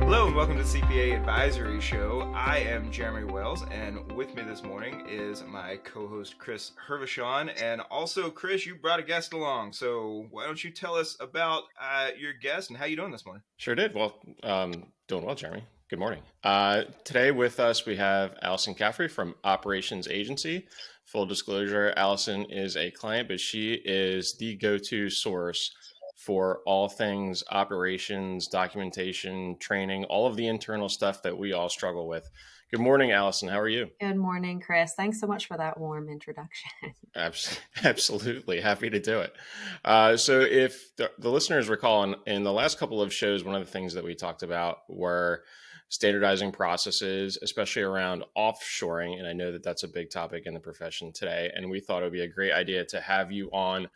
Hello and welcome to CPA Advisory Show. I am Jeremy Wells, and with me this morning is my co-host Chris Hervishon. And also, Chris, you brought a guest along, so why don't you tell us about your guest and how you doing this morning? Sure did. Well, doing well, Jeremy. Good morning. Today with us, we have Alyson Caffrey from Operations Agency. Full disclosure, Alyson is a client, but she is the go-to source for all things operations, documentation, training, all of the internal stuff that we all struggle with. Good morning, Alyson. How are you? Good morning, Chris. Thanks so much for that warm introduction. Absolutely. Happy to do it. So if the listeners recall, in the last couple of shows, one of the things that we talked about were standardizing processes, especially around offshoring. And I know that that's a big topic in the profession today. And we thought it would be a great idea to have you on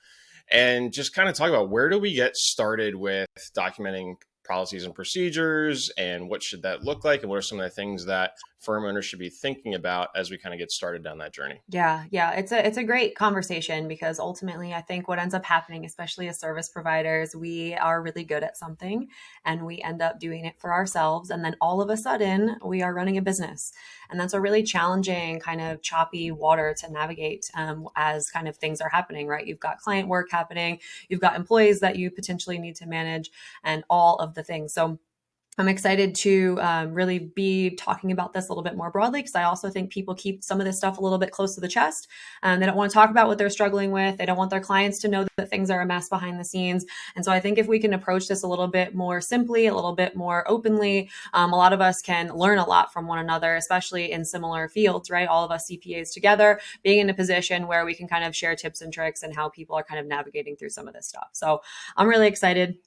and just kind of talk about where do we get started with documenting policies and procedures, and what should that look like, and what are some of the things that firm owners should be thinking about as we kind of get started down that journey. Yeah, it's a great conversation, because ultimately I think what ends up happening, especially as service providers, we are really good at something and we end up doing it for ourselves, and then all of a sudden we are running a business. And that's a really challenging kind of choppy water to navigate as kind of things are happening, right? You've got client work happening, you've got employees that you potentially need to manage, and all of the things. So I'm excited to really be talking about this a little bit more broadly, because I also think people keep some of this stuff a little bit close to the chest. They don't want to talk about what they're struggling with. They don't want their clients to know that things are a mess behind the scenes. And so I think if we can approach this a little bit more simply, a little bit more openly, a lot of us can learn a lot from one another, especially in similar fields, right? All of us CPAs together, being in a position where we can kind of share tips and tricks and how people are kind of navigating through some of this stuff. So I'm really excited.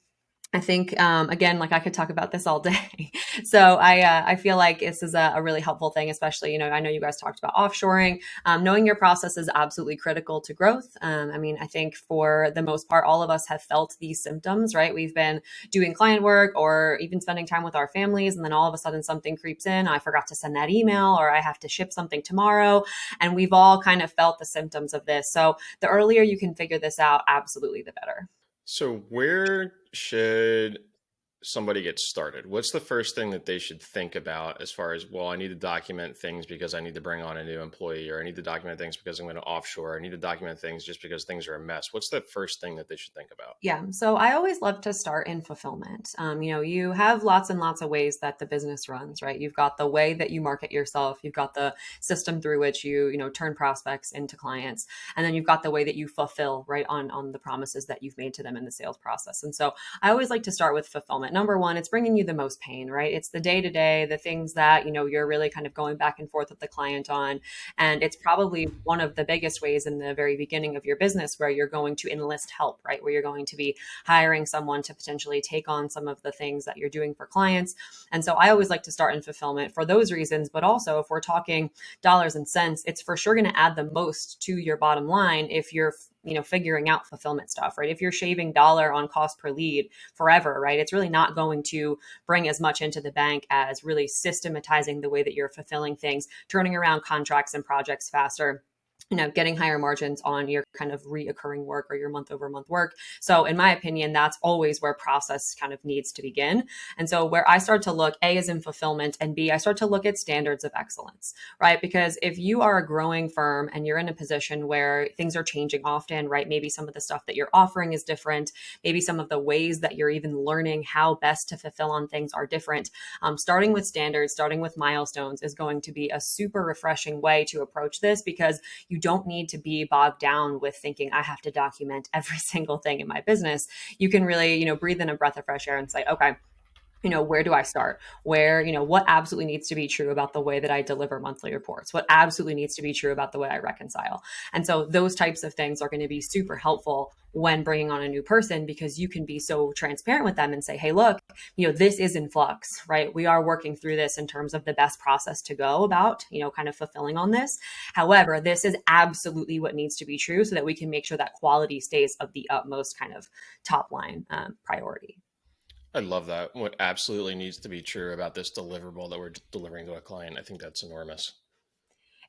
I think, again, like I could talk about this all day. So I feel like this is a really helpful thing, especially, I know you guys talked about offshoring. Knowing your process is absolutely critical to growth. I think for the most part, all of us have felt these symptoms, right? We've been doing client work or even spending time with our families, and then all of a sudden something creeps in. I forgot to send that email, or I have to ship something tomorrow. And we've all kind of felt the symptoms of this. So the earlier you can figure this out, absolutely the better. So where should somebody get started? What's the first thing that they should think about as far as, well, I need to document things because I need to bring on a new employee, or I need to document things because I'm going to offshore. I need to document things just because things are a mess. What's the first thing that they should think about? Yeah. So I always love to start in fulfillment. You have lots and lots of ways that the business runs, right? You've got the way that you market yourself. You've got the system through which you turn prospects into clients. And then you've got the way that you fulfill, right, on the promises that you've made to them in the sales process. And so I always like to start with fulfillment. Number one, it's bringing you the most pain, right? It's the day-to-day, the things that, you're really kind of going back and forth with the client on. And it's probably one of the biggest ways in the very beginning of your business where you're going to enlist help, right? Where you're going to be hiring someone to potentially take on some of the things that you're doing for clients. And so I always like to start in fulfillment for those reasons. But also, if we're talking dollars and cents, it's for sure going to add the most to your bottom line if you're figuring out fulfillment stuff, right? If you're shaving dollar on cost per lead forever, right? It's really not going to bring as much into the bank as really systematizing the way that you're fulfilling things, turning around contracts and projects faster, getting higher margins on your kind of reoccurring work or your month over month work. So in my opinion, that's always where process kind of needs to begin. And so where I start to look, A, is in fulfillment, and B, I start to look at standards of excellence, right? Because if you are a growing firm and you're in a position where things are changing often, right? Maybe some of the stuff that you're offering is different. Maybe some of the ways that you're even learning how best to fulfill on things are different. Starting with standards, starting with milestones is going to be a super refreshing way to approach this, because you don't need to be bogged down with thinking I have to document every single thing in my business. You can really, breathe in a breath of fresh air and say, okay, where do I start? Where, what absolutely needs to be true about the way that I deliver monthly reports? What absolutely needs to be true about the way I reconcile? And so those types of things are going to be super helpful when bringing on a new person, because you can be so transparent with them and say, hey, look, this is in flux, right? We are working through this in terms of the best process to go about, kind of fulfilling on this. However, this is absolutely what needs to be true so that we can make sure that quality stays of the utmost kind of top line priority. I love that. What absolutely needs to be true about this deliverable that we're delivering to a client. I think that's enormous.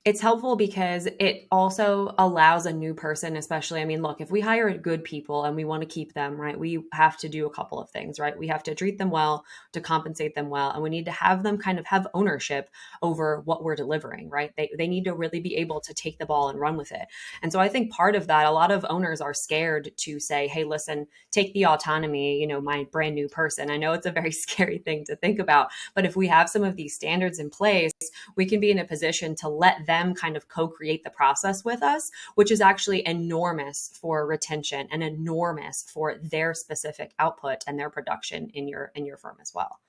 It's helpful because it also allows a new person, especially, I mean, look, if we hire good people and we want to keep them, right, we have to do a couple of things, right? We have to treat them well, to compensate them well, and we need to have them kind of have ownership over what we're delivering, right? They need to really be able to take the ball and run with it. And so I think part of that, a lot of owners are scared to say, hey, listen, take the autonomy, my brand new person. I know it's a very scary thing to think about, but if we have some of these standards in place, we can be in a position to let them kind of co-create the process with us, which is actually enormous for retention and enormous for their specific output and their production in your firm as well.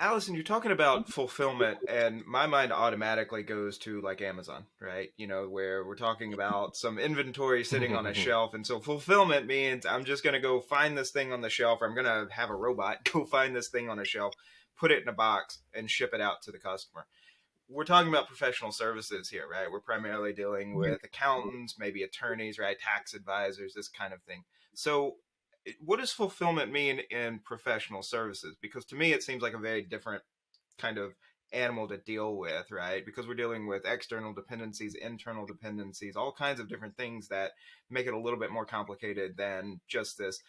Alyson, you're talking about fulfillment, and my mind automatically goes to like Amazon, right? Where we're talking about some inventory sitting on a shelf. And so fulfillment means I'm just going to go find this thing on the shelf, or I'm going to have a robot go find this thing on a shelf, put it in a box, and ship it out to the customer. We're talking about professional services here, right? We're primarily dealing with accountants, maybe attorneys, right? Tax advisors, this kind of thing. So what does fulfillment mean in professional services? Because to me, it seems like a very different kind of animal to deal with, right? Because we're dealing with external dependencies, internal dependencies, all kinds of different things that make it a little bit more complicated than just this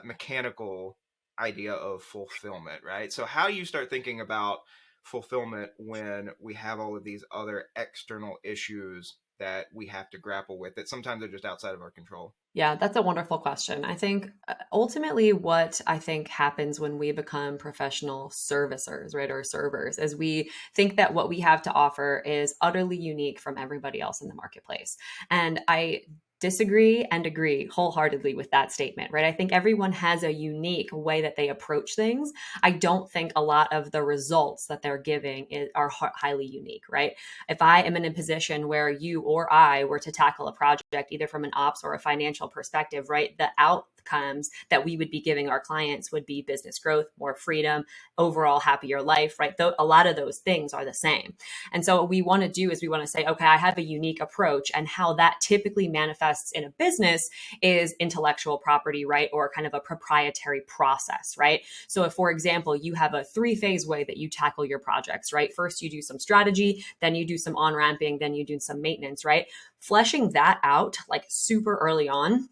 mechanical idea of fulfillment, right? So how you start thinking about fulfillment when we have all of these other external issues that we have to grapple with that sometimes are just outside of our control? Yeah, that's a wonderful question. I think ultimately what I think happens when we become professional servicers, right, or servers, is we think that what we have to offer is utterly unique from everybody else in the marketplace. And I disagree and agree wholeheartedly with that statement, right? I think everyone has a unique way that they approach things. I don't think a lot of the results that they're giving are highly unique, right? If I am in a position where you or I were to tackle a project, either from an ops or a financial perspective, right, the outcomes that we would be giving our clients would be business growth, more freedom, overall happier life, right? Though a lot of those things are the same. And so what we want to do is we want to say, okay, I have a unique approach, and how that typically manifests in a business is intellectual property, right? Or kind of a proprietary process, right? So if, for example, you have a 3-phase way that you tackle your projects, right? First, you do some strategy, then you do some on-ramping, then you do some maintenance, right? Fleshing that out like super early on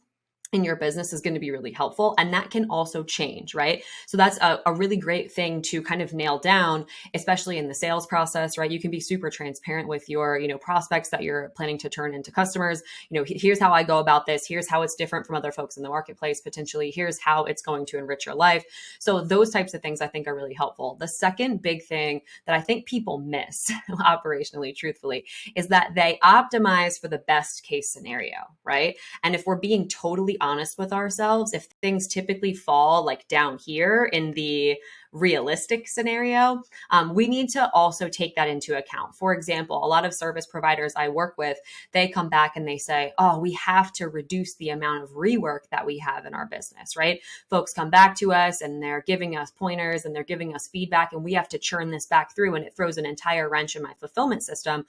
in your business is going to be really helpful. And that can also change, right? So that's a really great thing to kind of nail down, especially in the sales process, right? You can be super transparent with your, prospects that you're planning to turn into customers. Here's how I go about this. Here's how it's different from other folks in the marketplace, potentially. Here's how it's going to enrich your life. So those types of things I think are really helpful. The second big thing that I think people miss operationally, truthfully, is that they optimize for the best case scenario, right? And if we're being totally honest with ourselves, if things typically fall like down here in the realistic scenario, we need to also take that into account. For example, a lot of service providers I work with, they come back and they say, oh, we have to reduce the amount of rework that we have in our business, right? Folks come back to us and they're giving us pointers and they're giving us feedback, and we have to churn this back through, and it throws an entire wrench in my fulfillment system.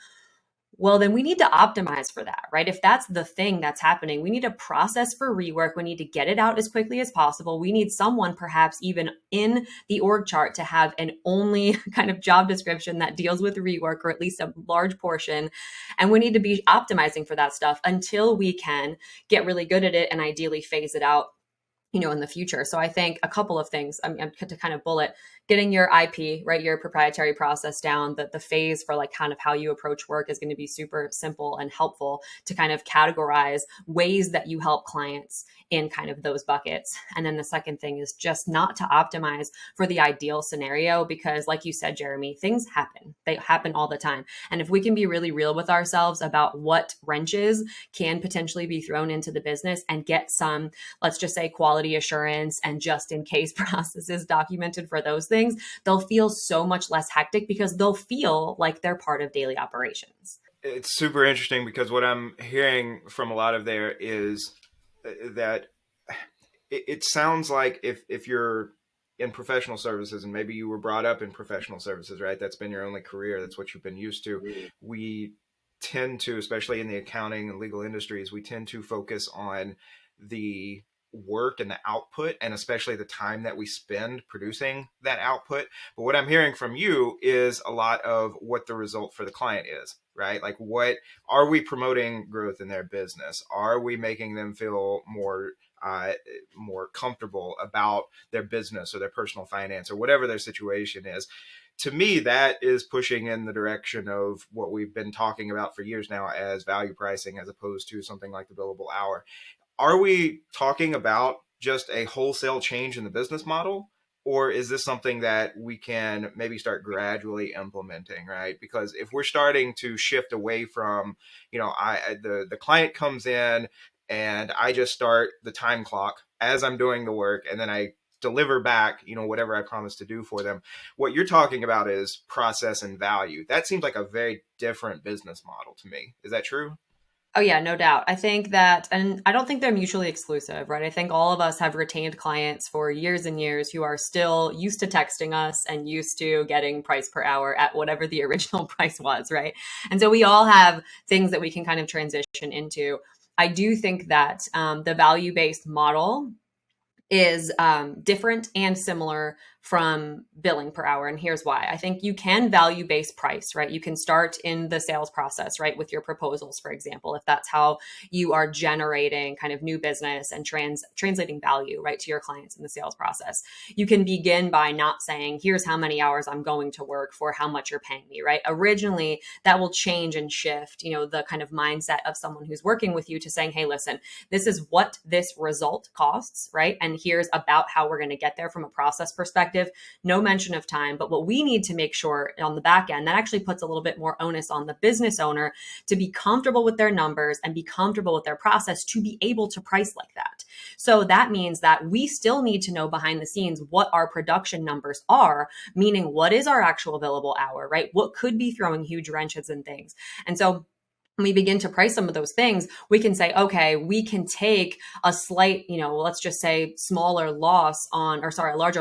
Well, then we need to optimize for that, right? If that's the thing that's happening, we need to process for rework. We need to get it out as quickly as possible. We need someone perhaps even in the org chart to have an only kind of job description that deals with rework, or at least a large portion. And we need to be optimizing for that stuff until we can get really good at it and ideally phase it out in the future. So I think a couple of things, to kind of bullet, getting your IP, right, your proprietary process down, the phase for like kind of how you approach work is going to be super simple and helpful to kind of categorize ways that you help clients in kind of those buckets. And then the second thing is just not to optimize for the ideal scenario, because like you said, Jeremy, things happen. They happen all the time. And if we can be really real with ourselves about what wrenches can potentially be thrown into the business and get some, let's just say, quality assurance and just in case processes documented for those things, they'll feel so much less hectic because they'll feel like they're part of daily operations. It's super interesting because what I'm hearing from a lot of there is that it sounds like if you're in professional services, and maybe you were brought up in professional services, right? That's been your only career. That's what you've been used to. We tend to, especially in the accounting and legal industries, we tend to focus on the work and the output, and especially the time that we spend producing that output. But what I'm hearing from you is a lot of what the result for the client is, right? Like, what are we promoting growth in their business? Are we making them feel more comfortable about their business or their personal finance or whatever their situation is? To me, that is pushing in the direction of what we've been talking about for years now as value pricing, as opposed to something like the billable hour. Are we talking about just a wholesale change in the business model? Or is this something that we can maybe start gradually implementing, right? Because if we're starting to shift away from, the client comes in and I just start the time clock as I'm doing the work, and then I deliver back, whatever I promised to do for them. What you're talking about is process and value. That seems like a very different business model to me. Is that true? Oh yeah, no doubt. I think that, and I don't think they're mutually exclusive, right? I think all of us have retained clients for years and years who are still used to texting us and used to getting price per hour at whatever the original price was, right? And so we all have things that we can kind of transition into. I do think that the value-based model is different and similar from billing per hour. And here's why. I think you can value-based price, right? You can start in the sales process, right? With your proposals, for example, if that's how you are generating kind of new business and translating value, right, to your clients in the sales process. You can begin by not saying, here's how many hours I'm going to work for how much you're paying me, right? Originally, that will change and shift, the kind of mindset of someone who's working with you to saying, hey, listen, this is what this result costs, right? And here's about how we're going to get there from a process perspective. No mention of time, but what we need to make sure on the back end, that actually puts a little bit more onus on the business owner to be comfortable with their numbers and be comfortable with their process to be able to price like that. So that means that we still need to know behind the scenes what our production numbers are, meaning what is our actual billable hour, right? What could be throwing huge wrenches and things. And so when we begin to price some of those things, we can say, okay, we can take a slight, let's just say a larger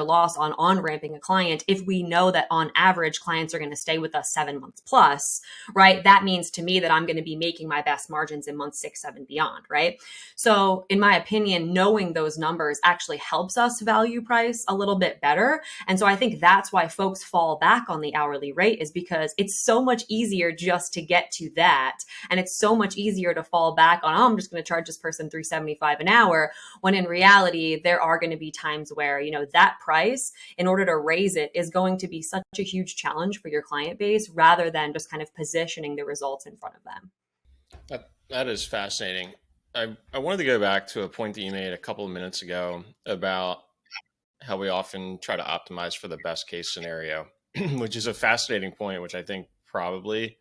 loss on ramping a client if we know that on average clients are going to stay with us 7 months plus, right? That means to me that I'm going to be making my best margins in month 6, 7 beyond, right? So in my opinion, knowing those numbers actually helps us value price a little bit better. And so I think that's why folks fall back on the hourly rate, is because it's so much easier just to get to that. And it's so much easier to fall back on, I'm just going to charge this person $375 an hour, when in reality, there are going to be times where, that price, in order to raise it, is going to be such a huge challenge for your client base, rather than just kind of positioning the results in front of them. That is fascinating. I wanted to go back to a point that you made a couple of minutes ago about how we often try to optimize for the best case scenario, which is a fascinating point, which I think probably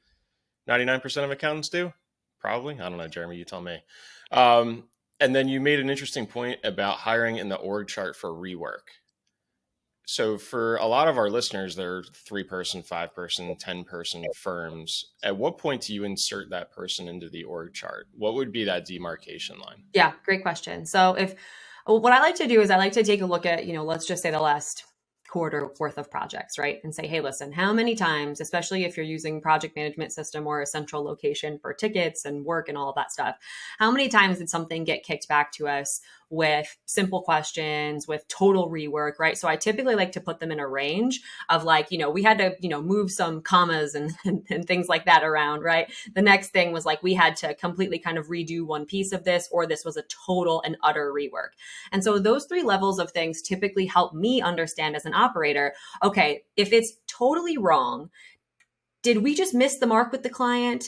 99% of accountants do. Probably. I don't know, Jeremy, you tell me. And then you made an interesting point about hiring in the org chart for rework. So for a lot of our listeners, they're 3-person, 5-person, 10-person firms. At what point do you insert that person into the org chart? What would be that demarcation line? Yeah, great question. So what I like to do is I like to take a look at, let's just say the last quarter worth of projects, right? And say, hey, listen, how many times, especially if you're using project management system or a central location for tickets and work and all of that stuff, how many times did something get kicked back to us with simple questions, with total rework, right? So I typically like to put them in a range of we had to, move some commas and things like that around, right? The next thing was we had to completely kind of redo one piece of this, or this was a total and utter rework. And so those 3 levels of things typically help me understand as an operator, okay, if it's totally wrong, did we just miss the mark with the client?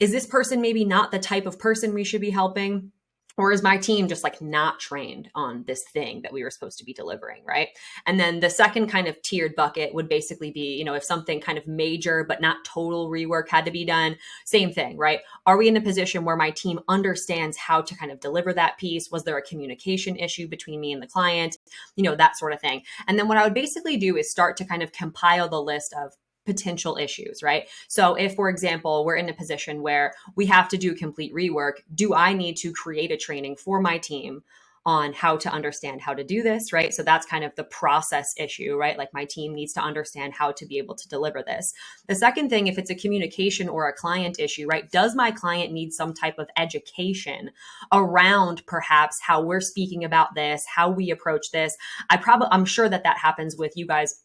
Is this person maybe not the type of person we should be helping? Or is my team just not trained on this thing that we were supposed to be delivering, right? And then the second kind of tiered bucket would basically be, if something kind of major but not total rework had to be done, same thing, right? Are we in a position where my team understands how to kind of deliver that piece? Was there a communication issue between me and the client? That sort of thing. And then what I would basically do is start to kind of compile the list of potential issues, right? So if, for example, we're in a position where we have to do complete rework, do I need to create a training for my team on how to understand how to do this, right? So that's kind of the process issue, right? Like my team needs to understand how to be able to deliver this. The second thing, if it's a communication or a client issue, right? Does my client need some type of education around perhaps how we're speaking about this, how we approach this? I'm sure that happens with you guys,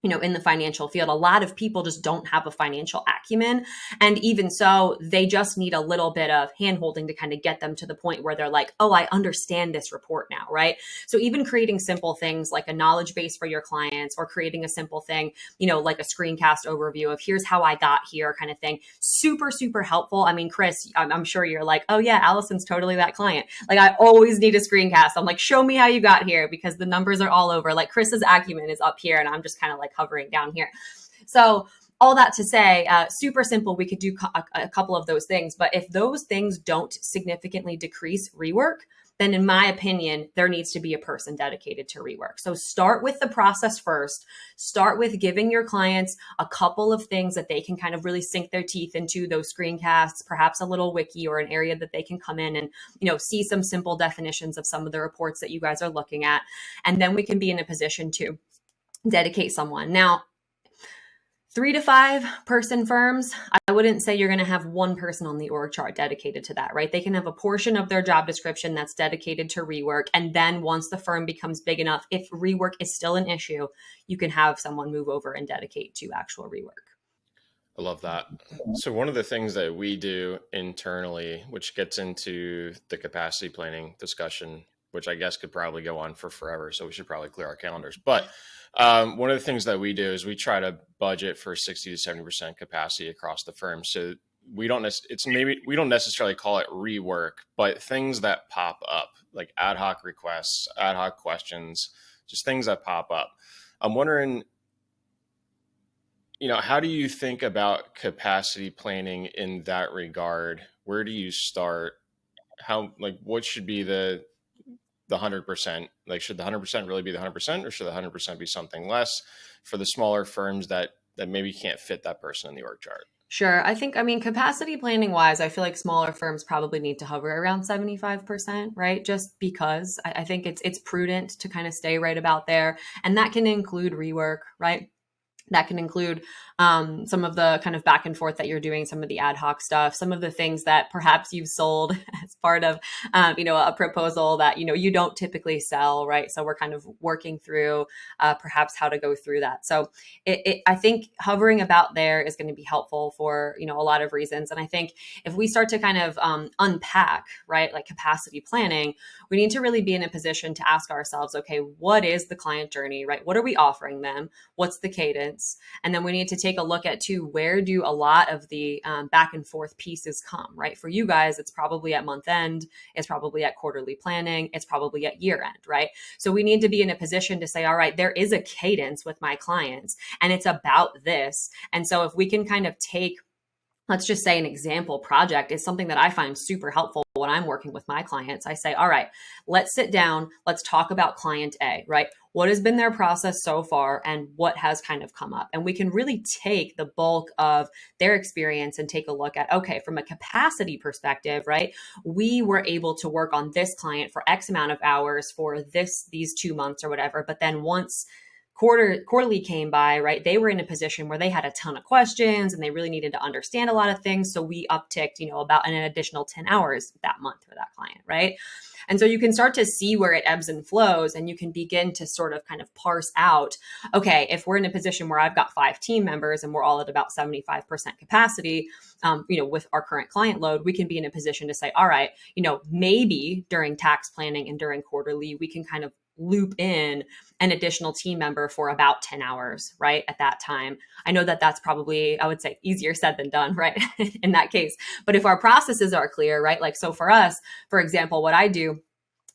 in the financial field. A lot of people just don't have a financial acumen. And even so, they just need a little bit of handholding to kind of get them to the point where they're like, oh, I understand this report now, right? So even creating simple things like a knowledge base for your clients, or creating a simple thing, like a screencast overview of here's how I got here kind of thing. Super, super helpful. I mean, Chris, I'm sure you're like, oh yeah, Alyson's totally that client. Like I always need a screencast. I'm like, show me how you got here, because the numbers are all over. Like Chris's acumen is up here and I'm just kind of like hovering down here. So all that to say, super simple. We could do a couple of those things, but if those things don't significantly decrease rework, then in my opinion, there needs to be a person dedicated to rework. So start with the process first. Start with giving your clients a couple of things that they can kind of really sink their teeth into, those screencasts, perhaps a little wiki or an area that they can come in and, see some simple definitions of some of the reports that you guys are looking at. And then we can be in a position to dedicate someone. Now, 3 to 5 person firms, I wouldn't say you're going to have one person on the org chart dedicated to that, right? They can have a portion of their job description that's dedicated to rework. And then once the firm becomes big enough, if rework is still an issue, you can have someone move over and dedicate to actual rework. I love that. So one of the things that we do internally, which gets into the capacity planning discussion, which I guess could probably go on for forever, so we should probably clear our calendars. But one of the things that we do is we try to budget for 60 to 70% capacity across the firm. So we don't necessarily call it rework, but things that pop up, like ad hoc requests, ad hoc questions, just things that pop up. I'm wondering, how do you think about capacity planning in that regard? Where do you start? What should be the 100%? Like, should the 100% really be the 100%, or should the 100% be something less for the smaller firms that maybe can't fit that person in the org chart? Sure. Capacity planning wise, I feel like smaller firms probably need to hover around 75%, right? Just because I think it's prudent to kind of stay right about there. And that can include rework, right? That can include some of the kind of back and forth that you're doing, some of the ad hoc stuff, some of the things that perhaps you've sold as part of, a proposal that, you don't typically sell, right? So we're kind of working through perhaps how to go through that. So I think hovering about there is going to be helpful for, a lot of reasons. And I think if we start to kind of unpack, right, like capacity planning, we need to really be in a position to ask ourselves, okay, what is the client journey, right? What are we offering them? What's the cadence? And then we need to take a look at where do a lot of the back and forth pieces come, right? For you guys, it's probably at month end, it's probably at quarterly planning, it's probably at year end, right? So we need to be in a position to say, all right, there is a cadence with my clients and it's about this. And so if we can kind of take, let's just say an example project is something that I find super helpful when I'm working with my clients. I say, all right, let's sit down. Let's talk about client A, right? What has been their process so far and what has kind of come up? And we can really take the bulk of their experience and take a look at, okay, from a capacity perspective, right? We were able to work on this client for X amount of hours for these 2 months or whatever. But then once quarterly came by, right, they were in a position where they had a ton of questions and they really needed to understand a lot of things. So we upticked, about an additional 10 hours that month for that client, right? And so you can start to see where it ebbs and flows, and you can begin to sort of kind of parse out, okay, if we're in a position where I've got 5 team members and we're all at about 75% capacity, with our current client load, we can be in a position to say, all right, maybe during tax planning and during quarterly, we can kind of loop in an additional team member for about 10 hours, right? At that time. I know that that's probably, I would say, easier said than done, right? In that case. But if our processes are clear, right? Like, so for us, for example, what I do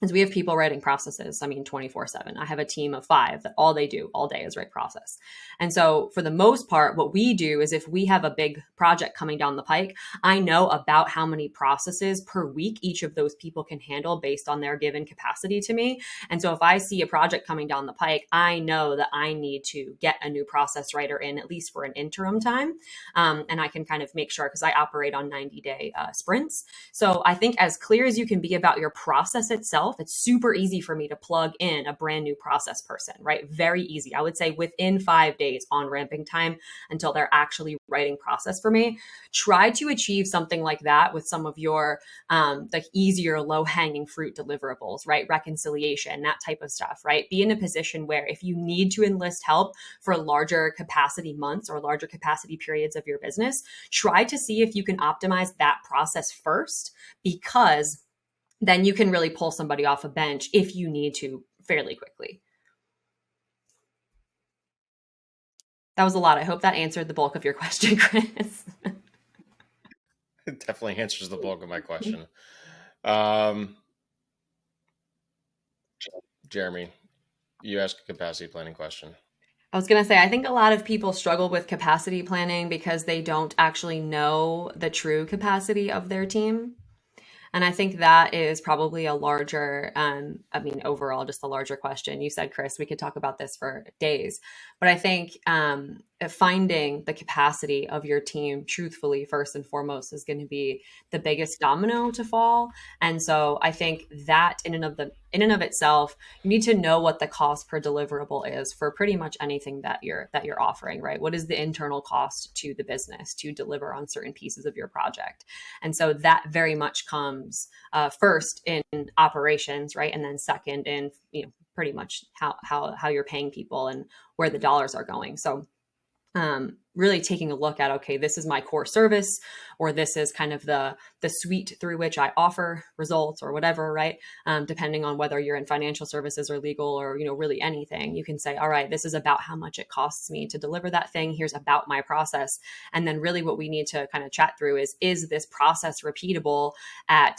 is we have people writing processes. 24/7. I have a team of 5 that all they do all day is write process. And so for the most part, what we do is if we have a big project coming down the pike, I know about how many processes per week each of those people can handle based on their given capacity to me. And so if I see a project coming down the pike, I know that I need to get a new process writer in at least for an interim time. And I can kind of make sure, because I operate on 90-day sprints. So I think as clear as you can be about your process itself, myself, it's super easy for me to plug in a brand new process person, right? Very easy. I would say within 5 days on ramping time until they're actually writing process for me. Try to achieve something like that with some of your like easier low hanging fruit deliverables, right? Reconciliation, that type of stuff, right? Be in a position where if you need to enlist help for larger capacity months or larger capacity periods of your business, try to see if you can optimize that process first, because then you can really pull somebody off a bench if you need to fairly quickly. That was a lot. I hope that answered the bulk of your question, Chris. It definitely answers the bulk of my question. Jeremy, you asked a capacity planning question. I was going to say, I think a lot of people struggle with capacity planning because they don't actually know the true capacity of their team. And I think that is probably a larger, overall, just a larger question. You said, Chris, we could talk about this for days. But I think finding the capacity of your team, truthfully, first and foremost, is going to be the biggest domino to fall. And so I think that in and of itself, you need to know what the cost per deliverable is for pretty much anything that you're offering, right? What is the internal cost to the business to deliver on certain pieces of your project? And so that very much comes first in operations, right? And then second in, pretty much how you're paying people and where the dollars are going. So really taking a look at, okay, this is my core service, or this is kind of the suite through which I offer results or whatever, right? Depending on whether you're in financial services or legal or, really anything, you can say, all right, this is about how much it costs me to deliver that thing. Here's about my process. And then really what we need to kind of chat through is this process repeatable at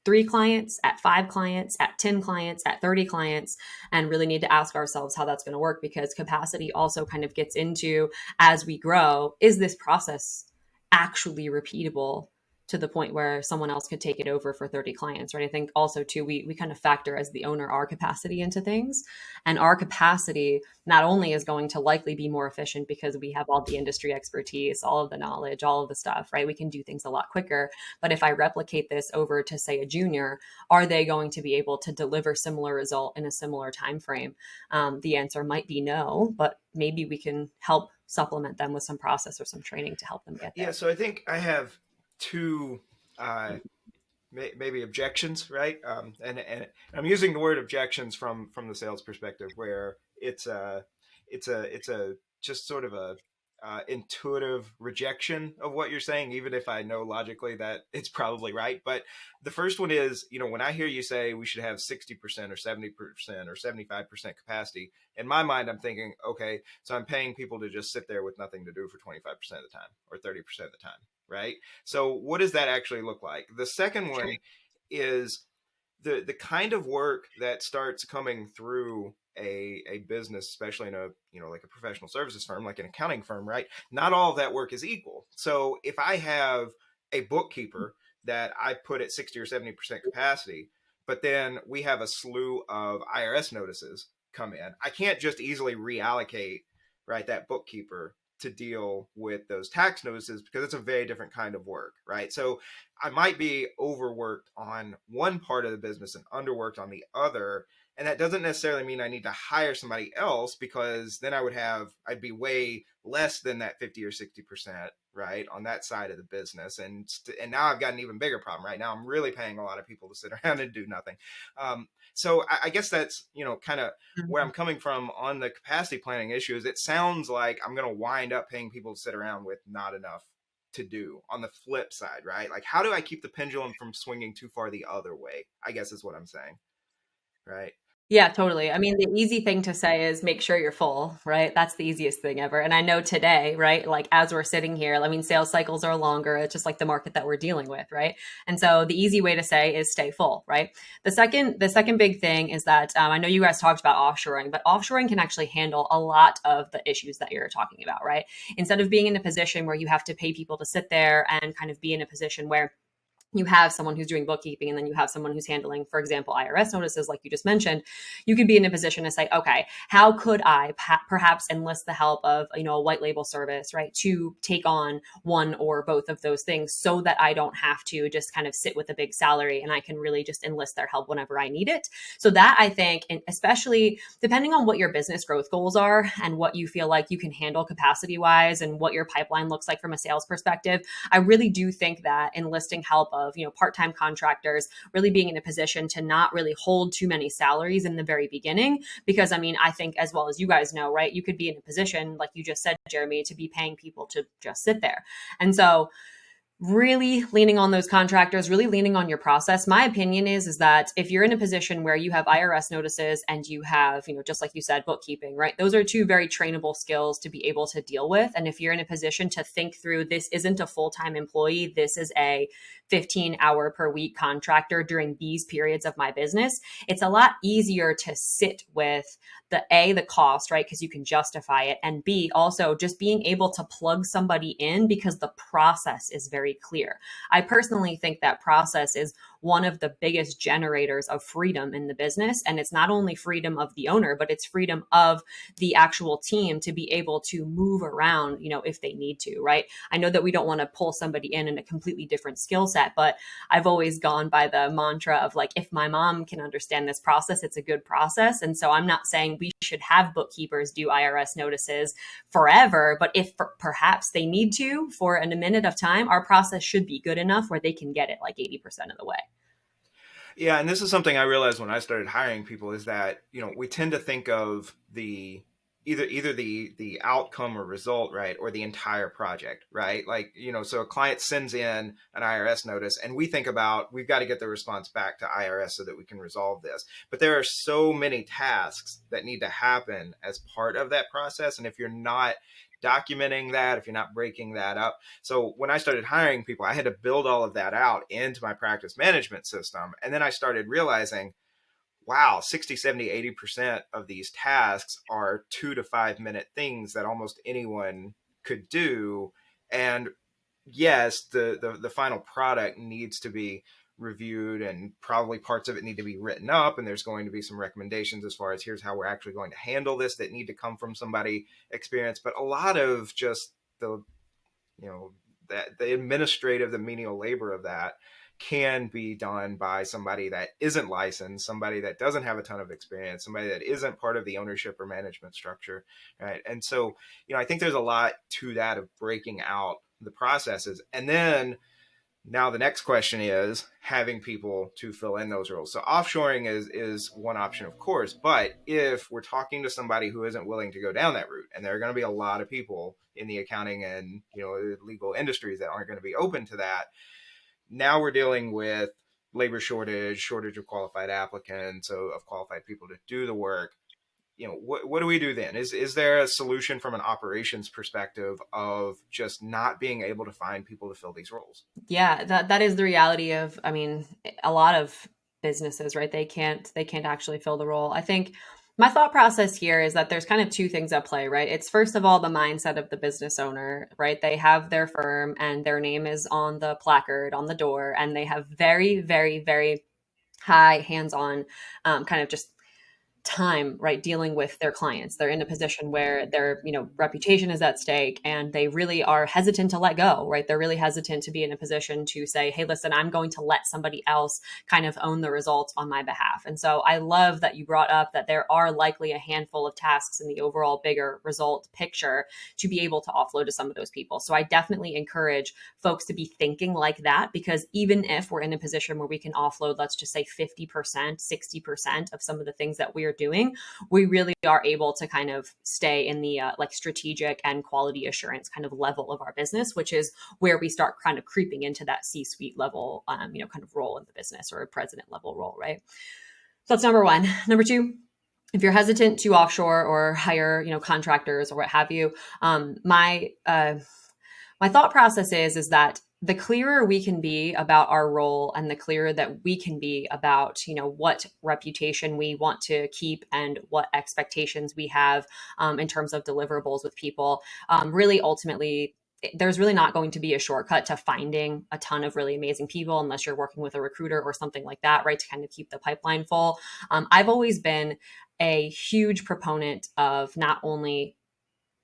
3 clients, at 5 clients, at 10 clients, at 30 clients, and really need to ask ourselves how that's going to work, because capacity also kind of gets into, as we grow, is this process actually repeatable to the point where someone else could take it over for 30 clients, right? I think also too, we kind of factor as the owner our capacity into things, and our capacity not only is going to likely be more efficient because we have all the industry expertise, all of the knowledge, all of the stuff, right? We can do things a lot quicker. But if I replicate this over to, say, a junior, are they going to be able to deliver similar result in a similar time frame? The answer might be no, but maybe we can help supplement them with some process or some training to help them get there. Yeah, so I think I have two maybe objections, right? And I'm using the word objections from the sales perspective, where it's a just sort of a intuitive rejection of what you're saying, even if I know logically that it's probably right. But the first one is, when I hear you say we should have 60% or 70% or 75% capacity, in my mind, I'm thinking, okay, so I'm paying people to just sit there with nothing to do for 25% of the time or 30% of the time, right? So what does that actually look like? The second one is the kind of work that starts coming through a business, especially in a like a professional services firm, like an accounting firm, right? Not all of that work is equal. So if I have a bookkeeper that I put at 60 or 70% capacity, but then we have a slew of IRS notices come in, I can't just easily reallocate, right, that bookkeeper to deal with those tax notices, because it's a very different kind of work, right? So I might be overworked on one part of the business and underworked on the other. And that doesn't necessarily mean I need to hire somebody else, because then I'd be way less than that 50 or 60%, right, on that side of the business. And now I've got an even bigger problem. Right now I'm really paying a lot of people to sit around and do nothing. So I guess that's, kind of where I'm coming from on the capacity planning issue. Is it sounds like I'm going to wind up paying people to sit around with not enough to do on the flip side, right? Like, how do I keep the pendulum from swinging too far the other way, I guess is what I'm saying, right? Yeah, totally. I mean, the easy thing to say is make sure you're full, right? That's the easiest thing ever. And I know today, right? Like as we're sitting here, I mean, sales cycles are longer. It's just like the market that we're dealing with, right? And so the easy way to say is stay full, right? The second big thing is that I know you guys talked about offshoring, but offshoring can actually handle a lot of the issues that you're talking about, right? Instead of being in a position where you have to pay people to sit there and kind of be in a position where you have someone who's doing bookkeeping and then you have someone who's handling, for example, IRS notices, like you just mentioned, you could be in a position to say, okay, how could I perhaps enlist the help of, a white label service, right, to take on one or both of those things so that I don't have to just kind of sit with a big salary and I can really just enlist their help whenever I need it. So that, I think, and especially depending on what your business growth goals are and what you feel like you can handle capacity wise and what your pipeline looks like from a sales perspective, I really do think that enlisting help of, part-time contractors, really being in a position to not really hold too many salaries in the very beginning. Because I think, as well as you guys know, right, you could be in a position, like you just said, Jeremy, to be paying people to just sit there. And so really leaning on those contractors, really leaning on your process. My opinion is that if you're in a position where you have IRS notices and you have, just like you said, bookkeeping, right? Those are two very trainable skills to be able to deal with. And if you're in a position to think through, this isn't a full-time employee, this is a 15-hour per week contractor during these periods of my business, it's a lot easier to sit with the cost, right? Because you can justify it. And B, also just being able to plug somebody in because the process is very clear. I personally think that process is one of the biggest generators of freedom in the business. And it's not only freedom of the owner, but it's freedom of the actual team to be able to move around, if they need to, right? I know that we don't want to pull somebody in a completely different skill set, but I've always gone by the mantra of like, if my mom can understand this process, it's a good process. And so I'm not saying we should have bookkeepers do IRS notices forever, but if perhaps they need to for a minute of time, our process should be good enough where they can get it like 80% of the way. Yeah, and this is something I realized when I started hiring people is that, we tend to think of the either the outcome or result, right, or the entire project, right? Like, so a client sends in an IRS notice and we think about, we've got to get the response back to IRS so that we can resolve this. But there are so many tasks that need to happen as part of that process. And if you're not documenting that, if you're not breaking that up. So when I started hiring people, I had to build all of that out into my practice management system. And then I started realizing, wow, 60, 70, 80% of these tasks are 2 to 5 minute things that almost anyone could do. And yes, the final product needs to be reviewed and probably parts of it need to be written up, and there's going to be some recommendations as far as here's how we're actually going to handle this that need to come from somebody experienced. But a lot of just the the administrative, the menial labor of that can be done by somebody that isn't licensed, somebody that doesn't have a ton of experience, somebody that isn't part of the ownership or management structure, right? And so I think there's a lot to that of breaking out the processes. And then now the next question is having people to fill in those roles. So offshoring is one option, of course, but if we're talking to somebody who isn't willing to go down that route, and there are going to be a lot of people in the accounting and legal industries that aren't going to be open to that, now we're dealing with labor shortage of qualified applicants, so of qualified people to do the work. What do we do then? Is there a solution from an operations perspective of just not being able to find people to fill these roles? Yeah, that is the reality of, a lot of businesses, right? They can't actually fill the role. I think my thought process here is that there's kind of two things at play, right? It's first of all, the mindset of the business owner, right? They have their firm and their name is on the placard on the door, and they have very, very, very high hands-on kind of just time, right, dealing with their clients. They're in a position where their reputation is at stake, and they really are hesitant to let go, right? They're really hesitant to be in a position to say, hey, listen, I'm going to let somebody else kind of own the results on my behalf. And so I love that you brought up that there are likely a handful of tasks in the overall bigger result picture to be able to offload to some of those people. So I definitely encourage folks to be thinking like that, because even if we're in a position where we can offload, let's just say 50%, 60% of some of the things that we are doing, we really are able to kind of stay in the like strategic and quality assurance kind of level of our business, which is where we start kind of creeping into that C-suite level, kind of role in the business, or a president level role, right? So that's number one. Number two, if you're hesitant to offshore or hire, contractors or what have you, my thought process is that the clearer we can be about our role, and the clearer that we can be about, what reputation we want to keep and what expectations we have in terms of deliverables with people, really ultimately there's really not going to be a shortcut to finding a ton of really amazing people unless you're working with a recruiter or something like that, right? To kind of keep the pipeline full. I've always been a huge proponent of not only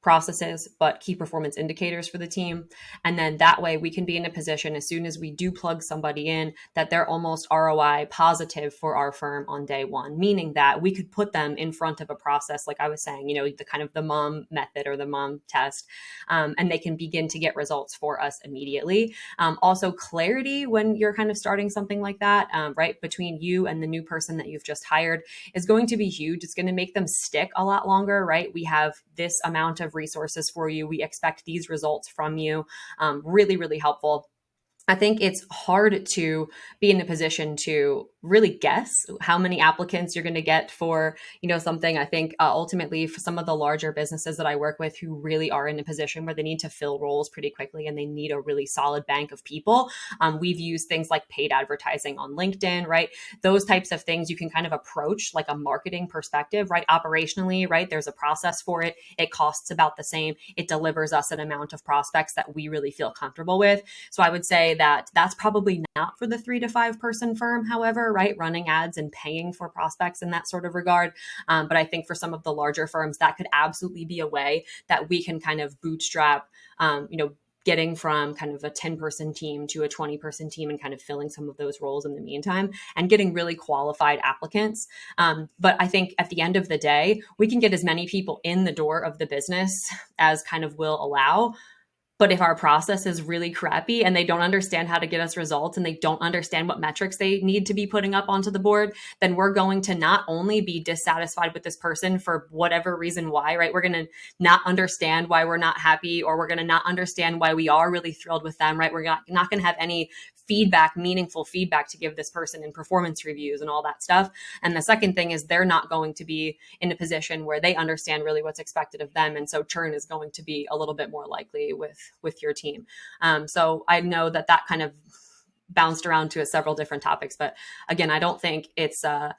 processes, but key performance indicators for the team. And then that way we can be in a position as soon as we do plug somebody in that they're almost ROI positive for our firm on day one, meaning that we could put them in front of a process, like I was saying, the kind of the mom method or the mom test, and they can begin to get results for us immediately. Also clarity when you're kind of starting something like that, right, between you and the new person that you've just hired is going to be huge. It's going to make them stick a lot longer, right? We have this amount of resources for you. We expect these results from you. Really, really helpful. I think it's hard to be in a position to really guess how many applicants you're going to get for, something. I think ultimately for some of the larger businesses that I work with who really are in a position where they need to fill roles pretty quickly and they need a really solid bank of people. We've used things like paid advertising on LinkedIn, right? Those types of things you can kind of approach like a marketing perspective, right? Operationally, right? There's a process for it. It costs about the same. It delivers us an amount of prospects that we really feel comfortable with. So I would say that's probably not for the 3 to 5 person firm, however, right? Running ads and paying for prospects in that sort of regard. But I think for some of the larger firms, that could absolutely be a way that we can kind of bootstrap, getting from kind of a 10-person team to a 20-person team and kind of filling some of those roles in the meantime and getting really qualified applicants. But I think at the end of the day, we can get as many people in the door of the business as kind of will allow. But if our process is really crappy and they don't understand how to get us results and they don't understand what metrics they need to be putting up onto the board, then we're going to not only be dissatisfied with this person for whatever reason why, right? We're going to not understand why we're not happy, or we're going to not understand why we are really thrilled with them, right? We're not going to have any feedback, meaningful feedback to give this person in performance reviews and all that stuff. And the second thing is they're not going to be in a position where they understand really what's expected of them. And so churn is going to be a little bit more likely with your team. So I know that kind of bounced around to several different topics, but again, I don't think it's, how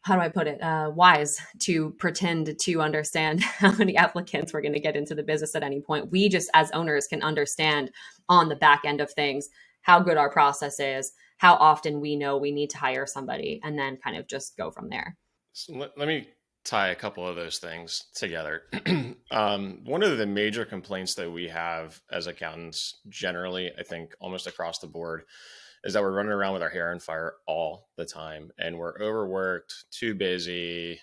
do I put it, wise to pretend to understand how many applicants we're going to get into the business at any point. We just, as owners, can understand on the back end of things how good our process is, how often we know we need to hire somebody, and then kind of just go from there. So let me tie a couple of those things together. One of the major complaints that we have as accountants generally, I think almost across the board, is that we're running around with our hair on fire all the time and we're overworked, too busy,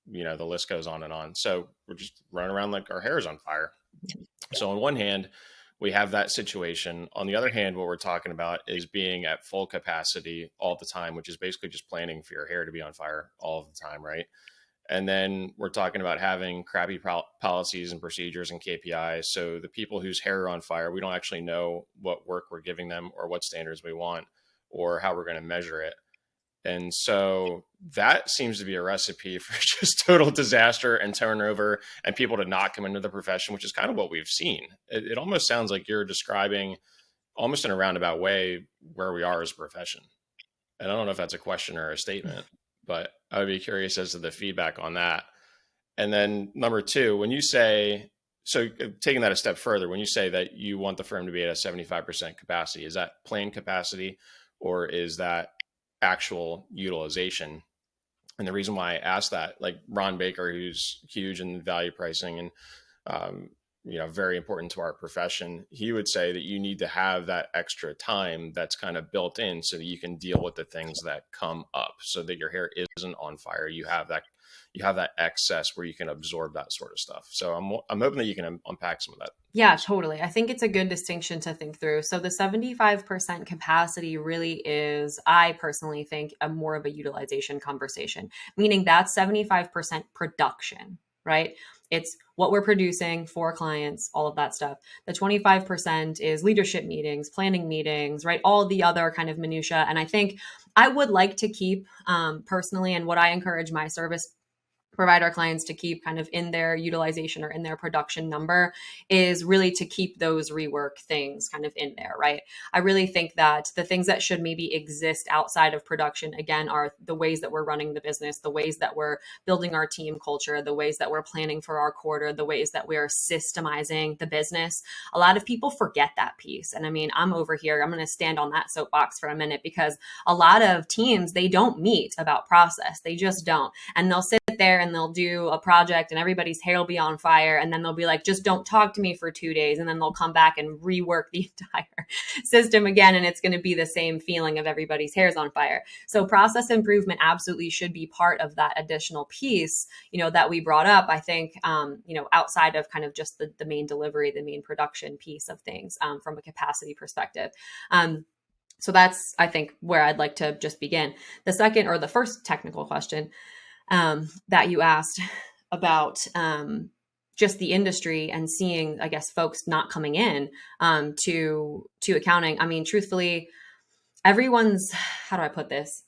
the list goes on and on. So we're just running around like our hair is on fire. So on one hand, we have that situation. On the other hand, what we're talking about is being at full capacity all the time, which is basically just planning for your hair to be on fire all the time, right? And then we're talking about having crappy policies and procedures and KPIs. So the people whose hair are on fire, we don't actually know what work we're giving them or what standards we want or how we're going to measure it. And so that seems to be a recipe for just total disaster and turnover and people to not come into the profession, which is kind of what we've seen. It almost sounds like you're describing almost in a roundabout way where we are as a profession. And I don't know if that's a question or a statement, but I would be curious as to the feedback on that. And then number two, when you say, so taking that a step further, when you say that you want the firm to be at a 75% capacity, is that planned capacity or is that actual utilization? And the reason why I asked that, like Ron Baker, who's huge in value pricing and very important to our profession, he would say that you need to have that extra time that's kind of built in so that you can deal with the things that come up, so that your hair isn't on fire. You have that excess where you can absorb that sort of stuff. So I'm hoping that you can unpack some of that. Yeah, totally. I think it's a good distinction to think through. So the 75% capacity really is, I personally think, a more of a utilization conversation, meaning that's 75% production, right? It's what we're producing for clients, all of that stuff. The 25% is leadership meetings, planning meetings, right? All the other kind of minutia. And I think I would like to keep personally, and what I encourage my service provide our clients to keep kind of in their utilization or in their production number is really to keep those rework things kind of in there, right? I really think that the things that should maybe exist outside of production, again, are the ways that we're running the business, the ways that we're building our team culture, the ways that we're planning for our quarter, the ways that we're systemizing the business. A lot of people forget that piece. And I mean, I'm over here, I'm going to stand on that soapbox for a minute, because a lot of teams, they don't meet about process. They just don't. And they'll sit there and they'll do a project and everybody's hair will be on fire. And then they'll be like, just don't talk to me for 2 days. And then they'll come back and rework the entire system again. And it's going to be the same feeling of everybody's hair's on fire. So process improvement absolutely should be part of that additional piece, that we brought up. I think, outside of kind of just the main delivery, the main production piece of things, from a capacity perspective. So that's, I think, where I'd like to just begin. The second, or the first technical question that you asked about just the industry and seeing, I guess, folks not coming in to accounting. I mean, truthfully, how do I put this?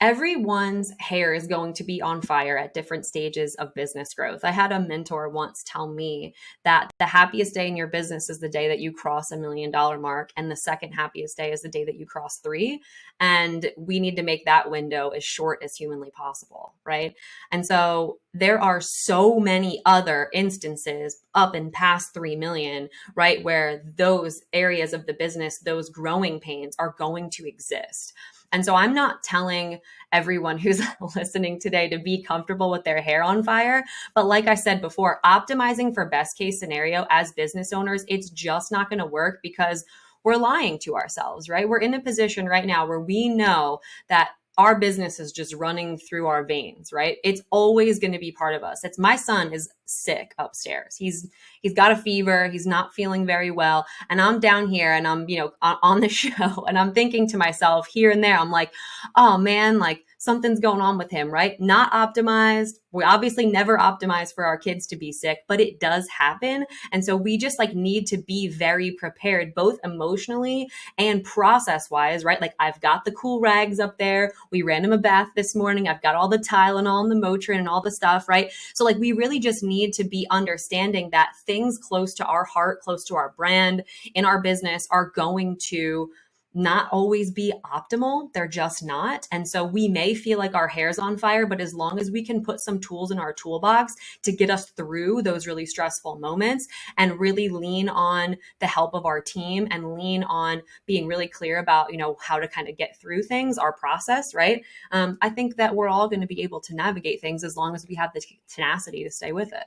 Everyone's hair is going to be on fire at different stages of business growth. I had a mentor once tell me that the happiest day in your business is the day that you cross $1 million mark. And the second happiest day is the day that you cross 3. And we need to make that window as short as humanly possible, right? And so there are so many other instances up and past 3 million, right? Where those areas of the business, those growing pains are going to exist. And so I'm not telling everyone who's listening today to be comfortable with their hair on fire. But like I said before, optimizing for best case scenario as business owners, it's just not going to work, because we're lying to ourselves, right? We're in a position right now where we know that our business is just running through our veins, right? It's always going to be part of us. My son is sick upstairs. He's got a fever. He's not feeling very well. And I'm down here and I'm, on the show, and I'm thinking to myself here and there, I'm like, oh man, like something's going on with him, right? Not optimized. We obviously never optimize for our kids to be sick, but it does happen. And so we just need to be very prepared, both emotionally and process wise, right? Like I've got the cool rags up there. We ran him a bath this morning. I've got all the Tylenol and the Motrin and all the stuff, right? So we really just need to be understanding that things close to our heart, close to our brand in our business are going to not always be optimal. They're just not. And so we may feel like our hair's on fire, but as long as we can put some tools in our toolbox to get us through those really stressful moments and really lean on the help of our team and lean on being really clear about, how to kind of get through things, our process, right? I think that we're all going to be able to navigate things as long as we have the tenacity to stay with it.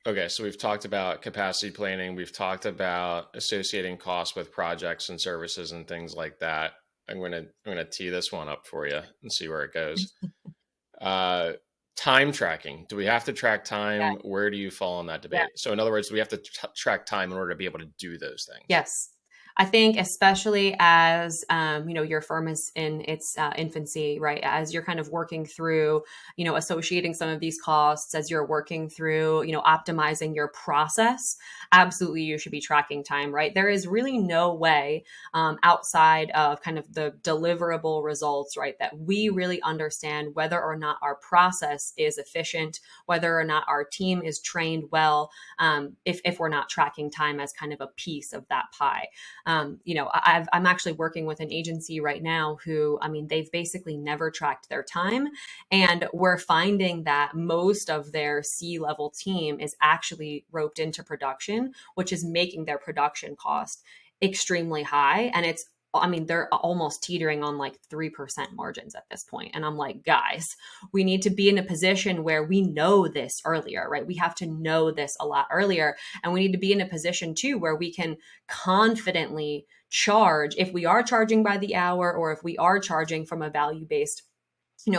Okay, so we've talked about capacity planning. We've talked about associating costs with projects and services and things like that. I'm gonna tee this one up for you and see where it goes. Time tracking. Do we have to track time? Yeah. Where do you fall on that debate? Yeah. So in other words, do we have to track time in order to be able to do those things? Yes. I think especially as, your firm is in its infancy, right? As you're kind of working through, associating some of these costs, as you're working through, optimizing your process, absolutely you should be tracking time, right? There is really no way outside of kind of the deliverable results, right? That we really understand whether or not our process is efficient, whether or not our team is trained well, if we're not tracking time as kind of a piece of that pie. I'm actually working with an agency right now who, they've basically never tracked their time. And we're finding that most of their C-level team is actually roped into production, which is making their production cost extremely high. And they're almost teetering on 3% margins at this point. And I'm like, guys, we need to be in a position where we know this earlier, right? We have to know this a lot earlier. And we need to be in a position too, where we can confidently charge if we are charging by the hour, or if we are charging from a value-based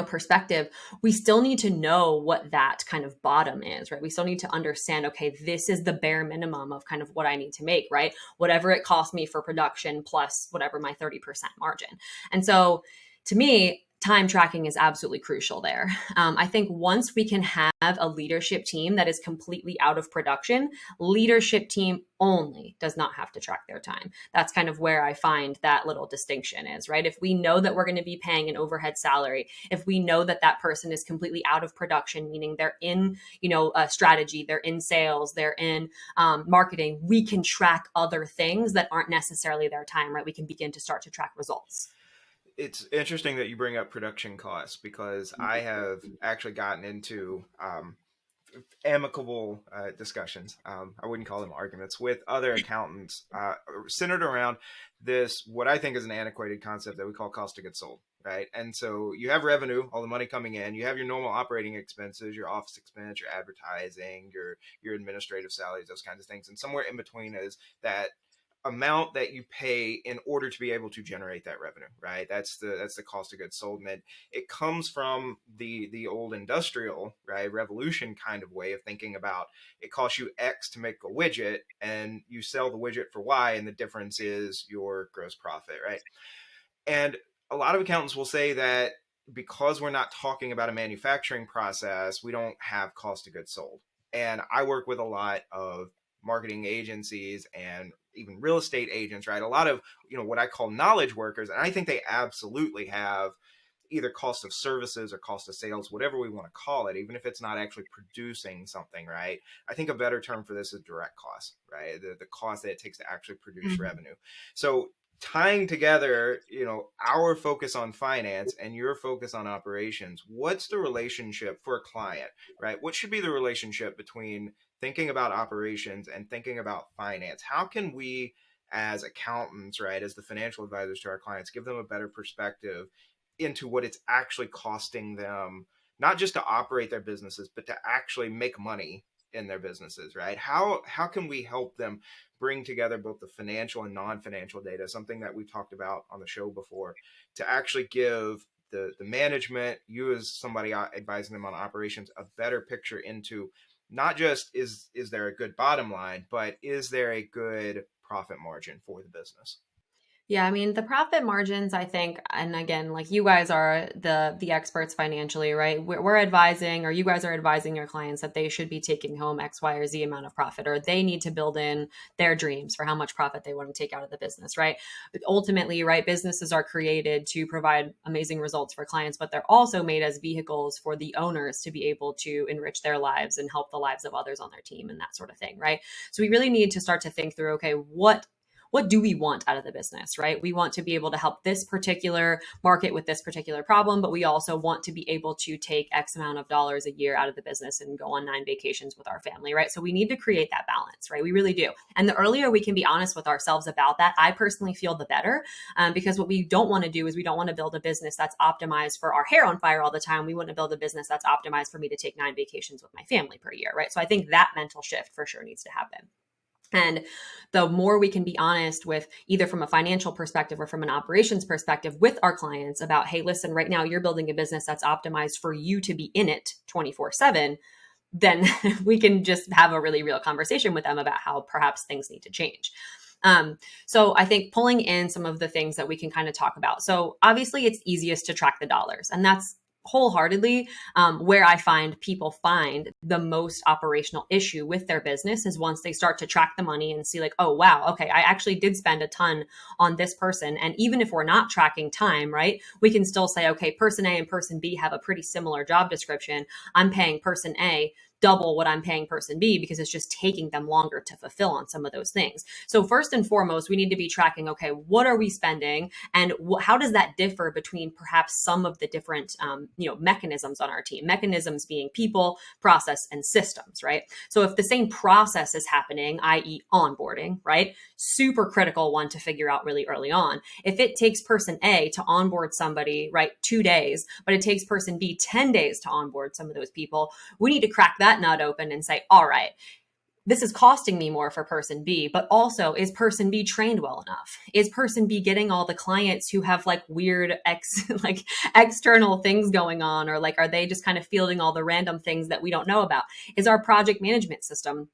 perspective. We still need to know what that kind of bottom is, right? We still need to understand, okay, this is the bare minimum of kind of what I need to make, right? Whatever it costs me for production plus whatever my 30% margin. And so to me, time tracking is absolutely crucial there. I think once we can have a leadership team that is completely out of production, leadership team only does not have to track their time. That's kind of where I find that little distinction is, right? If we know that we're going to be paying an overhead salary, if we know that that person is completely out of production, meaning they're in, a strategy, they're in sales, they're in marketing, we can track other things that aren't necessarily their time, right? We can begin to start to track results. It's interesting that you bring up production costs, because I have actually gotten into amicable discussions. I wouldn't call them arguments with other accountants centered around this, what I think is an antiquated concept that we call cost of goods sold, right? And so you have revenue, all the money coming in, you have your normal operating expenses, your office expense, your advertising, your administrative salaries, those kinds of things. And somewhere in between is that amount that you pay in order to be able to generate that revenue, right? That's the cost of goods sold. And it comes from the old industrial, right, revolution kind of way of thinking about, it costs you X to make a widget and you sell the widget for Y, and the difference is your gross profit, right? And a lot of accountants will say that because we're not talking about a manufacturing process, we don't have cost of goods sold. And I work with a lot of marketing agencies and even real estate agents, right? A lot of, what I call knowledge workers. And I think they absolutely have either cost of services or cost of sales, whatever we want to call it, even if it's not actually producing something, right? I think a better term for this is direct cost, right? The cost that it takes to actually produce revenue. So tying together, our focus on finance and your focus on operations, what's the relationship for a client, right? What should be the relationship between thinking about operations and thinking about finance? How can we as accountants, right, as the financial advisors to our clients, give them a better perspective into what it's actually costing them, not just to operate their businesses, but to actually make money in their businesses, right? How can we help them bring together both the financial and non-financial data, something that we've talked about on the show before, to actually give the management, you as somebody advising them on operations, a better picture into not just is there a good bottom line, but is there a good profit margin for the business? Yeah, I mean, the profit margins, I think, and again, like you guys are the experts financially, right? We're advising, or you guys are advising your clients that they should be taking home X, Y, or Z amount of profit, or they need to build in their dreams for how much profit they want to take out of the business, right? But ultimately, right, businesses are created to provide amazing results for clients, but they're also made as vehicles for the owners to be able to enrich their lives and help the lives of others on their team and that sort of thing, right? So we really need to start to think through, okay, what do we want out of the business, right? We want to be able to help this particular market with this particular problem, but we also want to be able to take X amount of dollars a year out of the business and go on 9 vacations with our family, right? So we need to create that balance, right? We really do. And the earlier we can be honest with ourselves about that, I personally feel the better, because what we don't want to do is we don't want to build a business that's optimized for our hair on fire all the time. We want to build a business that's optimized for me to take 9 vacations with my family per year, right? So I think that mental shift for sure needs to happen. And the more we can be honest with, either from a financial perspective or from an operations perspective with our clients about, hey, listen, right now you're building a business that's optimized for you to be in it 24/7, then we can just have a really real conversation with them about how perhaps things need to change. So I think pulling in some of the things that we can kind of talk about. So obviously it's easiest to track the dollars, and that's wholeheartedly where I find people find the most operational issue with their business is once they start to track the money and see like, oh, wow, okay, I actually did spend a ton on this person. And even if we're not tracking time, right, we can still say, okay, person A and person B have a pretty similar job description. I'm paying person A double what I'm paying person B because it's just taking them longer to fulfill on some of those things. So first and foremost, we need to be tracking, okay, what are we spending and how does that differ between perhaps some of the different, mechanisms on our team, mechanisms being people, process, and systems, right? So if the same process is happening, i.e. onboarding, right? Super critical one to figure out really early on. If it takes person A to onboard somebody, right, 2 days, but it takes person B 10 days to onboard some of those people, we need to crack that nut open and say, all right, this is costing me more for person B, but also is person B trained well enough? Is person B getting all the clients who have like weird external things going on? Or like, are they just kind of fielding all the random things that we don't know about? Is our project management system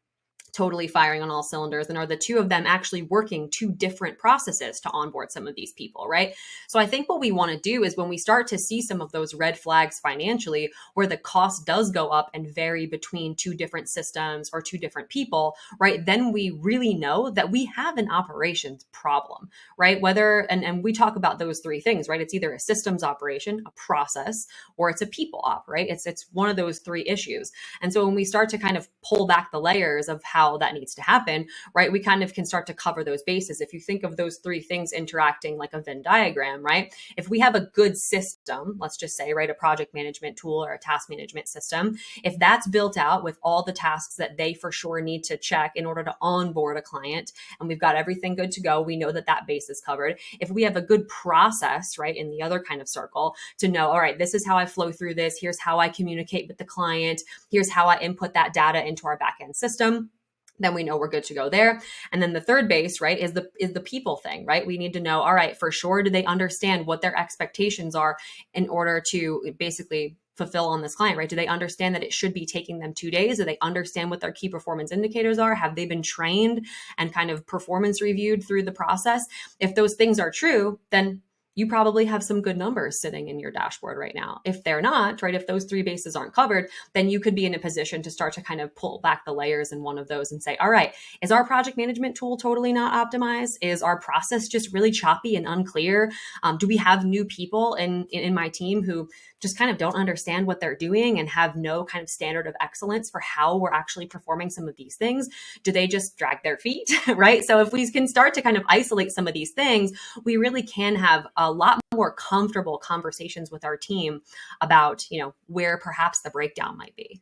totally firing on all cylinders? And are the two of them actually working two different processes to onboard some of these people, right? So I think what we want to do is when we start to see some of those red flags financially, where the cost does go up and vary between two different systems or two different people, right? Then we really know that we have an operations problem, right? And we talk about those three things, right? It's either a systems operation, a process, or it's a people op, right? It's one of those three issues. And so when we start to kind of pull back the layers of how that needs to happen, right, we kind of can start to cover those bases. If you think of those three things interacting like a Venn diagram, right? If we have a good system, let's just say, right, a project management tool or a task management system, if that's built out with all the tasks that they for sure need to check in order to onboard a client, and we've got everything good to go, we know that that base is covered. If we have a good process, right, in the other kind of circle to know, all right, this is how I flow through this. Here's how I communicate with the client. Here's how I input that data into our backend system. Then we know we're good to go there. And then the third base, right, is the people thing, right? We need to know, all right, for sure, do they understand what their expectations are in order to basically fulfill on this client, right? Do they understand that it should be taking them 2 days? Do they understand what their key performance indicators are? Have they been trained and kind of performance reviewed through the process? If those things are true, then you probably have some good numbers sitting in your dashboard right now. If they're not, right, if those three bases aren't covered, then you could be in a position to start to kind of pull back the layers in one of those and say, all right, is our project management tool totally not optimized? Is our process just really choppy and unclear? Do we have new people in my team who just kind of don't understand what they're doing and have no kind of standard of excellence for how we're actually performing some of these things? Do they just drag their feet, right? So if we can start to kind of isolate some of these things, we really can have a lot more comfortable conversations with our team about, where perhaps the breakdown might be.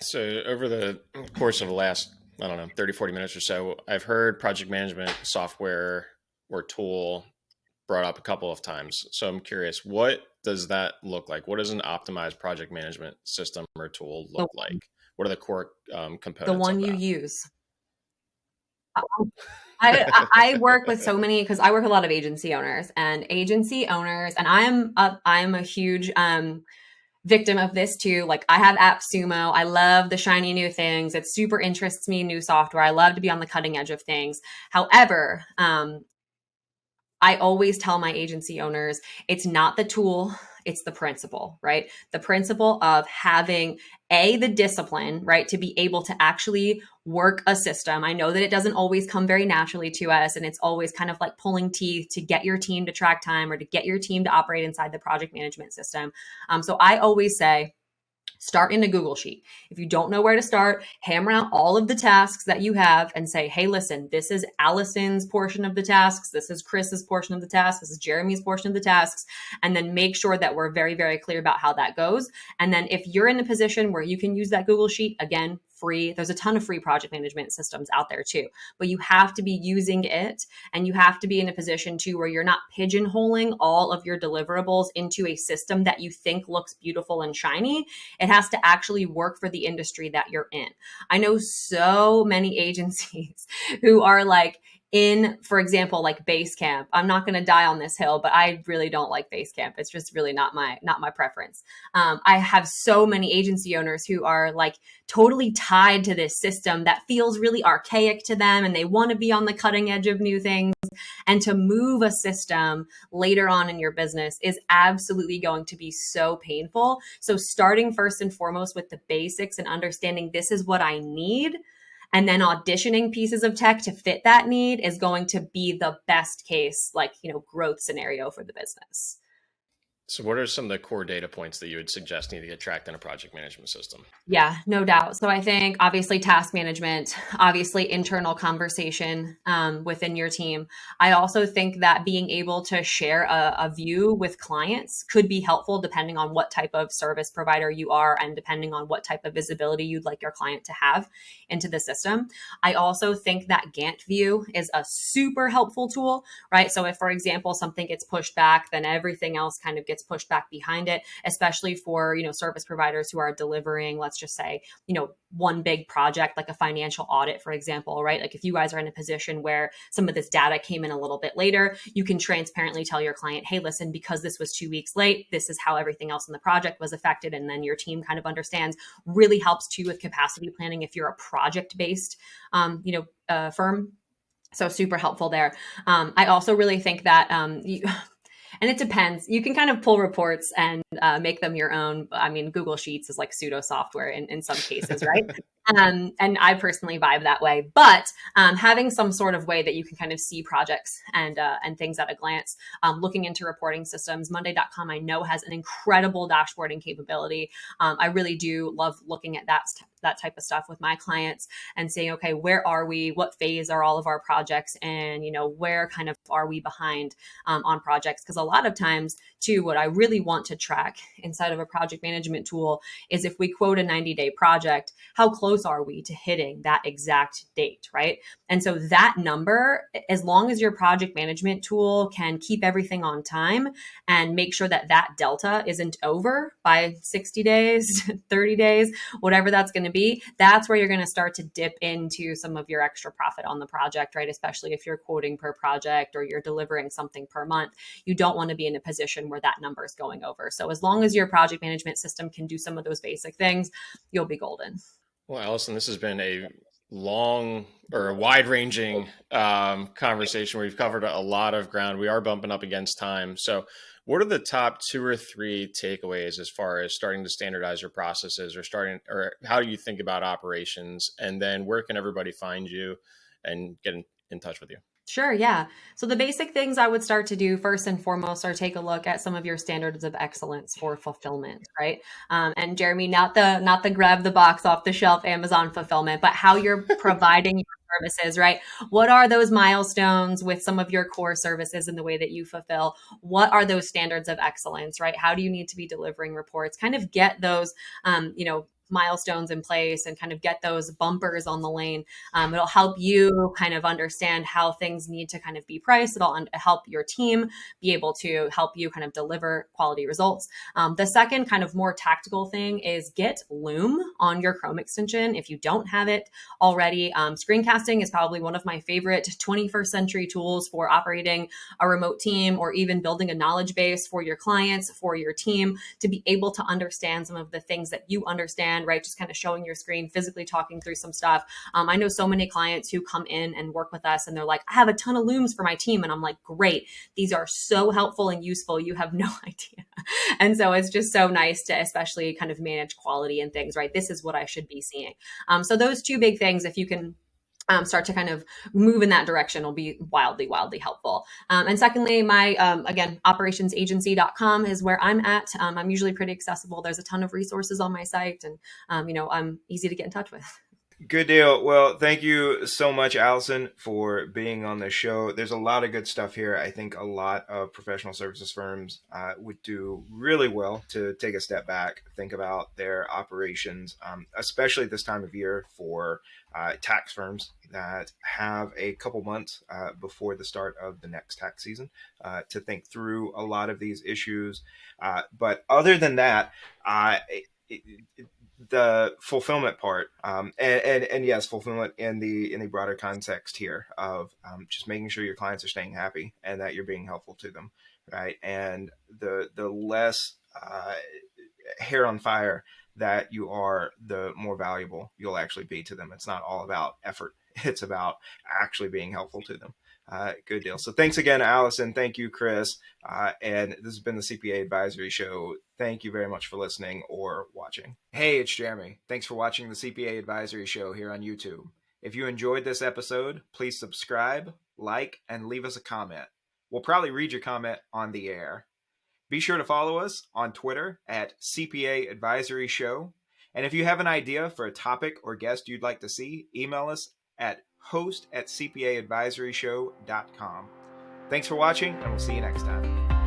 So over the course of the last, 30, 40 minutes or so, I've heard project management software or tool brought up a couple of times. So I'm curious, what does that look like? What does an optimized project management system or tool look like? What are the core components? The one you use. I work with so many, because I work with a lot of agency owners, and I'm a huge victim of this too. Like, I have AppSumo. I love the shiny new things. It super interests me, new software. I love to be on the cutting edge of things. However, I always tell my agency owners, it's not the tool, it's the principle, right? The principle of having the discipline, right, to be able to actually work a system. I know that it doesn't always come very naturally to us, and it's always kind of like pulling teeth to get your team to track time or to get your team to operate inside the project management system. So I always say, start in a Google Sheet. If you don't know where to start, hammer out all of the tasks that you have and say, hey, listen, this is Alyson's portion of the tasks. This is Chris's portion of the tasks. This is Jeremy's portion of the tasks. And then make sure that we're very, very clear about how that goes. And then if you're in a position where you can use that Google Sheet, again, free. There's a ton of free project management systems out there too, but you have to be using it, and you have to be in a position too where you're not pigeonholing all of your deliverables into a system that you think looks beautiful and shiny. It has to actually work for the industry that you're in. I know so many agencies who are like, for example, like Basecamp. I'm not going to die on this hill, but I really don't like Basecamp. It's just really not my preference. I have so many agency owners who are like totally tied to this system that feels really archaic to them, and they want to be on the cutting edge of new things. And to move a system later on in your business is absolutely going to be so painful. So starting first and foremost with the basics and understanding this is what I need, and then auditioning pieces of tech to fit that need is going to be the best case, growth scenario for the business. So what are some of the core data points that you would suggest need to get tracked in a project management system? Yeah, no doubt. So I think obviously task management, obviously internal conversation within your team. I also think that being able to share a view with clients could be helpful depending on what type of service provider you are and depending on what type of visibility you'd like your client to have into the system. I also think that Gantt View is a super helpful tool, right? So if, for example, something gets pushed back, then everything else kind of gets gets pushed back behind it, especially for, service providers who are delivering, let's just say, one big project, like a financial audit, for example, right? Like if you guys are in a position where some of this data came in a little bit later, you can transparently tell your client, hey, listen, because this was 2 weeks late, this is how everything else in the project was affected. And then your team kind of understands. Really helps too with capacity planning if you're a project-based, firm. So super helpful there. I also really think that and it depends. You can kind of pull reports and make them your own. I mean, Google Sheets is like pseudo software in some cases, right? And I personally vibe that way. But having some sort of way that you can kind of see projects and things at a glance, looking into reporting systems. Monday.com, I know, has an incredible dashboarding capability. I really do love looking at that type of stuff with my clients and saying, okay, where are we? What phase are all of our projects in? Where kind of are we behind on projects? Because a lot of times too, what I really want to track inside of a project management tool is if we quote a 90-day project, how close are we to hitting that exact date, right? And so that number, as long as your project management tool can keep everything on time and make sure that that delta isn't over by 60 days, 30 days, whatever that's going to be, that's where you're going to start to dip into some of your extra profit on the project, right? Especially if you're quoting per project or you're delivering something per month, you don't want to be in a position where that number is going over. So as long as your project management system can do some of those basic things, you'll be golden. Well, Alyson, this has been a long or a wide-ranging conversation. We've covered a lot of ground. We are bumping up against time. So what are the top 2 or 3 takeaways as far as starting to standardize your processes or how do you think about operations? And then where can everybody find you and get in touch with you? Sure. Yeah. So the basic things I would start to do first and foremost are take a look at some of your standards of excellence for fulfillment, right? And Jeremy, not the grab the box off the shelf Amazon fulfillment, but how you're providing your services, right? What are those milestones with some of your core services in the way that you fulfill? What are those standards of excellence, right? How do you need to be delivering reports? Kind of get those, milestones in place and kind of get those bumpers on the lane. It'll help you kind of understand how things need to kind of be priced. It'll help your team be able to help you kind of deliver quality results. The second kind of more tactical thing is get Loom on your Chrome extension. If you don't have it already, screencasting is probably one of my favorite 21st century tools for operating a remote team or even building a knowledge base for your clients, for your team, to be able to understand some of the things that you understand, right? Just kind of showing your screen, physically talking through some stuff. I know so many clients who come in and work with us and they're like, I have a ton of Looms for my team. And I'm like, great. These are so helpful and useful. You have no idea. And so it's just so nice to especially kind of manage quality and things, right? This is what I should be seeing. So those 2 big things, if you can start to kind of move in that direction, will be wildly, wildly helpful. And secondly, my, again, operationsagency.com is where I'm at. I'm usually pretty accessible. There's a ton of resources on my site and, I'm easy to get in touch with. Good deal. Well, thank you so much, Alyson, for being on the show. There's a lot of good stuff here. I think a lot of professional services firms would do really well to take a step back, think about their operations, especially this time of year for tax firms that have a couple months before the start of the next tax season to think through a lot of these issues. But other than that, the fulfillment part, and yes, fulfillment in the broader context here of just making sure your clients are staying happy and that you're being helpful to them, right? And the less hair on fire that you are, the more valuable you'll actually be to them. It's not all about effort. It's about actually being helpful to them. Good deal. So thanks again, Alyson. Thank you, Chris. And this has been the CPA Advisory Show. Thank you very much for listening or watching. Hey, it's Jeremy. Thanks for watching the CPA Advisory Show here on YouTube. If you enjoyed this episode, please subscribe, like, and leave us a comment. We'll probably read your comment on the air. Be sure to follow us on Twitter at CPA Advisory Show. And if you have an idea for a topic or guest you'd like to see, email us at host@cpaadvisoryshow.com. Thanks for watching, and we'll see you next time.